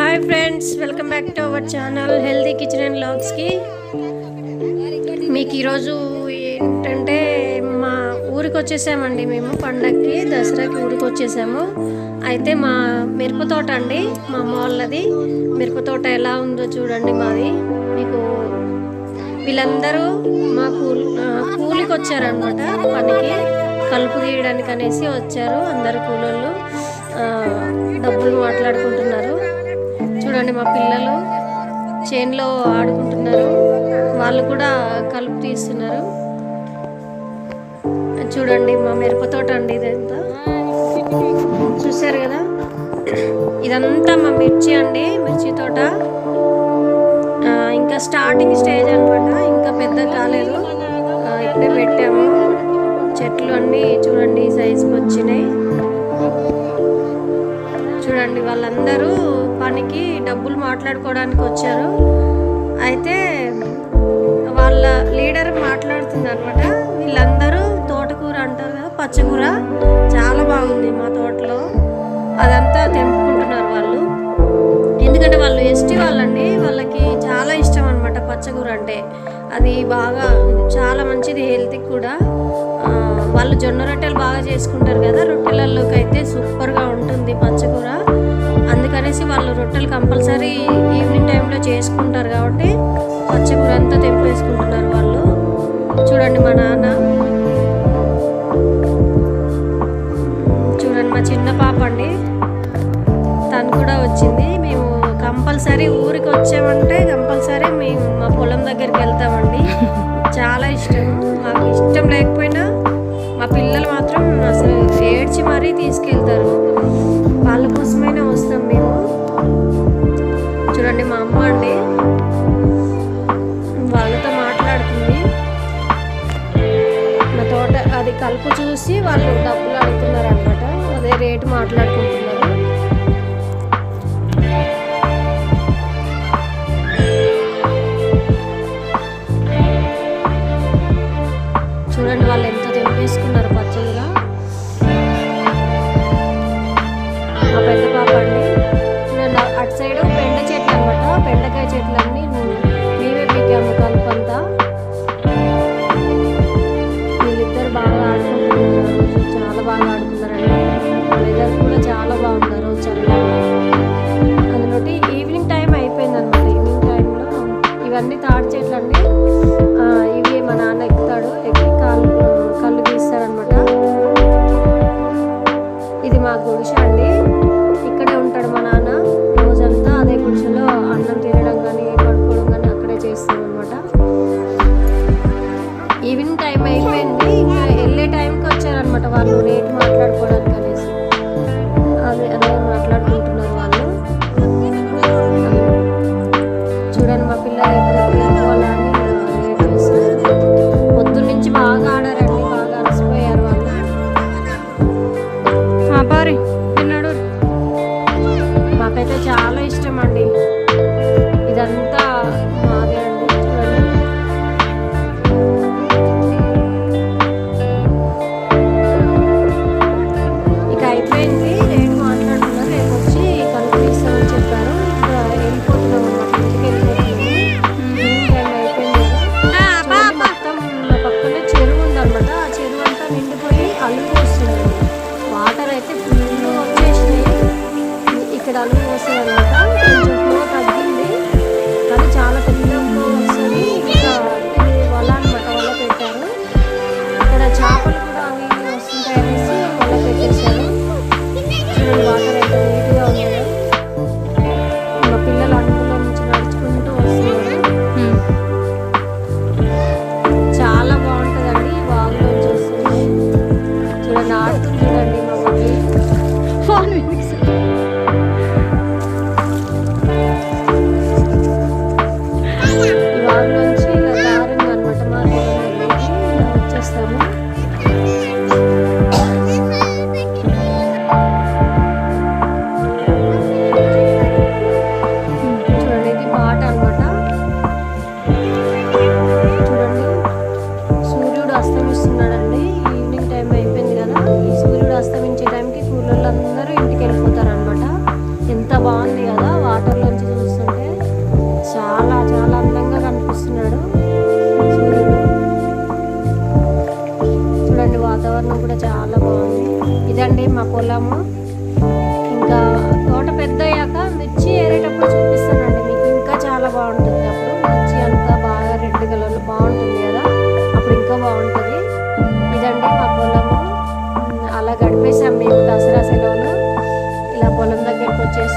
Hi friends, welcome back to our channel healthy kitchen and వ్లాగ్స్కి. మీకు ఈరోజు ఏంటంటే మా ఊరికి వచ్చేసామండి. మేము పండగకి దసరాకి ఊరికి వచ్చేసాము. అయితే మా మిరప తోట అండి, మా అమ్మ వాళ్ళది మిరప తోట ఎలా ఉందో చూడండి. మాది మీకు వీళ్ళందరూ మా కూలికి వచ్చారనమాట. పనికి కలుపు తీయడానికి అనేసి వచ్చారు. అందరు కూలోళ్ళు డబ్బులు మాట్లాడుకుంటున్నారు. చూడండి మా పిల్లలు చేన్లో ఆడుకుంటున్నారు. వాళ్ళు కూడా కలుపు తీస్తున్నారు. చూడండి మా మిరప తోట అండి. ఇదంతా చూసారు కదా, ఇదంతా మా మిర్చి అండి, మిర్చి తోట. ఇంకా స్టార్టింగ్ స్టేజ్ అనమాట, ఇంకా పెద్ద కాలేదు. ఇప్పుడే పెట్టాము. చెట్లు అన్నీ చూడండి సైజుకి వచ్చినాయి. చూడండి వాళ్ళందరూ పనికి డబ్బులు మాట్లాడుకోవడానికి వచ్చారు. అయితే వాళ్ళ లీడర్ మాట్లాడుతుంది అనమాట. వీళ్ళందరూ తోటకూర అంటారు కదా, పచ్చకూర చాలా బాగుంది మా తోటలో. అదంతా తెంపుకుంటున్నారు వాళ్ళు. ఎందుకంటే వాళ్ళు ఎస్టీ వాళ్ళండి, వాళ్ళకి చాలా ఇష్టం అనమాట పచ్చకూర అంటే. అది బాగా చాలా మంచిది హెల్త్కి కూడా. వాళ్ళు జొన్న రొట్టెలు బాగా చేసుకుంటారు కదా, రొట్టెలలోకి అయితే సూపర్గా ఉంటుంది పచ్చకూర. అందుకనేసి వాళ్ళు రొట్టెలు కంపల్సరీ ఈవినింగ్ టైంలో చేసుకుంటారు కాబట్టి పచ్చకూర అంతా తెంపేసుకుంటున్నారు వాళ్ళు. చూడండి మా నాన్న, చూడండి మా చిన్న పాప అండి, తను కూడా వచ్చింది. మేము కంపల్సరీ ఊరికి వచ్చామంటే కంపల్సరీ మేము మా పొలం దగ్గరికి వెళ్తామండి. చాలా ఇష్టం. మాకు ఇష్టం లేకపోయినా మా పిల్లలు మాత్రం అసలు ఏడ్చి మరీ తీసుకెళ్తారు. వాళ్ళ కోసమైనా వస్తాం మేము. చూడండి మా అమ్మ అండి, వాళ్ళతో మాట్లాడుతుంది. మా తోట అది కలుపు చూసి వాళ్ళు డబ్బులు అడుగుతున్నారు అనమాట. అదే రేటు మాట్లాడుకుంటున్నారు. చూడండి వాళ్ళు ఎంత తెంపేసుకున్నారు పచ్చగా. మా పెద్ద పాప అండి, చూడండి అటు సైడు బెండ చెట్లు అనమాట. బెండకాయ చెట్లు అన్నీ మేమే పీకాము కలుపంతా. వీళ్ళిద్దరు బాగా ఆడుకుంటున్నారు, చాలా బాగా ఆడుకున్నారండి. వెదర్ కూడా చాలా బాగున్నారు, చల్లగా. అందులోటి ఈవినింగ్ టైం అయిపోయింది అనమాట. ఈవినింగ్ టైంలో ఇవన్నీ తాడి చెట్లు అండి. ఇవి మా నాన్న ఎక్కుతాడు, ఎక్కి కళ్ళు తీస్తారనమాట. ఇది మా గుడిసె అండి, ఇక్కడే ఉంటాడు మా నాన్న రోజంతా. అదే గుడిసెలో అన్నం తినడం కానీ పడుకోవడం కానీ అక్కడే చేస్తాం అనమాట. ఈవినింగ్ టైం అయిపోయింది, ఇంకా వెళ్ళే టైంకి వచ్చారనమాట వాళ్ళు రేటు మాట్లాడుకోవడానికి అనేసి. అదే మాట్లాడుకుంటున్నారు వాళ్ళు. చూడండి మా పిల్లలు ఎప్పుడు వెళ్ళిపోవాలని లేట్ చేస్తారు. పొద్దున్న నుంచి బాగా ఆడారండి, బాగా అలసిపోయారు వాళ్ళు. పారి తిన్నాడు. మాకైతే చాలా ఇష్టం అండి. ఇదంతా మాదే అండి. చూడండి ఇక అయిపోయింది, రేటు మాట్లాడుతున్నారు. రేపు వచ్చి కలుపు తీస్తామని చెప్పారు. ఇంకా వెళ్ళిపోతున్నాం అన్నమాట, ఇంటికి వెళ్ళిపోతున్నాము. ఈవినింగ్ టైం అయిపోయింది కదా. మొత్తం మా పక్కనే చెరువు ఉందన్నమాట. ఆ చెరువు అంతా నిండిపోయి అలుగు వస్తుంది. వాటర్ అయితే ఫుల్ వచ్చేసినాయి. ఇక్కడ అలుగు వస్తుంది అనమాట. కొంచెం ఫ్లో తగ్గింది కానీ చాలా పెద్ద ఫ్లో వస్తుంది. ఇంకా ఇది వల అనమాట, వల పెట్టారు. ఇక్కడ చేపలు కూడా అవి వస్తుంటాయి అనేసి వల పెట్టేశారు. చూడండి వాటర్ అయితే నీట్గా ఉన్నాయి. మా పిల్లలు అడుగులో నుంచి నడుచుకుంటూ వస్తున్నారు. చాలా బాగుంటుందండి, వాగులోంచి వస్తుంది. చూడండి ఆడుతుంది, చూడండి మా మమ్మీ ఫోన్ ఈ వాగులోంచి ఇలా దారింది అనమాట. మా పొలంలోకి ఇలా వచ్చేస్తాము. చూడండి ఇది బాట అనమాట. చూడండి సూర్యుడు అస్తమిస్తున్నాడండి. ఈవినింగ్ టైం అయిపోయింది కదా, ఈ సూర్యుడు అస్తమించే టైంకి కూలోళ్ళందరూ ఇంటికి వెళ్ళిపోతారు అనమాట. ఎంత బాగుంది కదా వాటర్లో చాలా బాగుంది. ఇదండి మా పొలము. ఇంకా తోట పెద్ద అయ్యాక మిర్చి ఏరేటప్పుడు చూపిస్తానండి మీకు. ఇంకా చాలా బాగుంటుంది. అప్పుడు మిర్చి అంతా బాగా రెడ్ కలర్లో బాగుంటుంది కదా, అప్పుడు ఇంకా బాగుంటుంది. ఇదండి మా పొలము. అలా గడిపేసాం మేము దసరా సెలవులు. ఇలా పొలం దగ్గరికి వచ్చేసి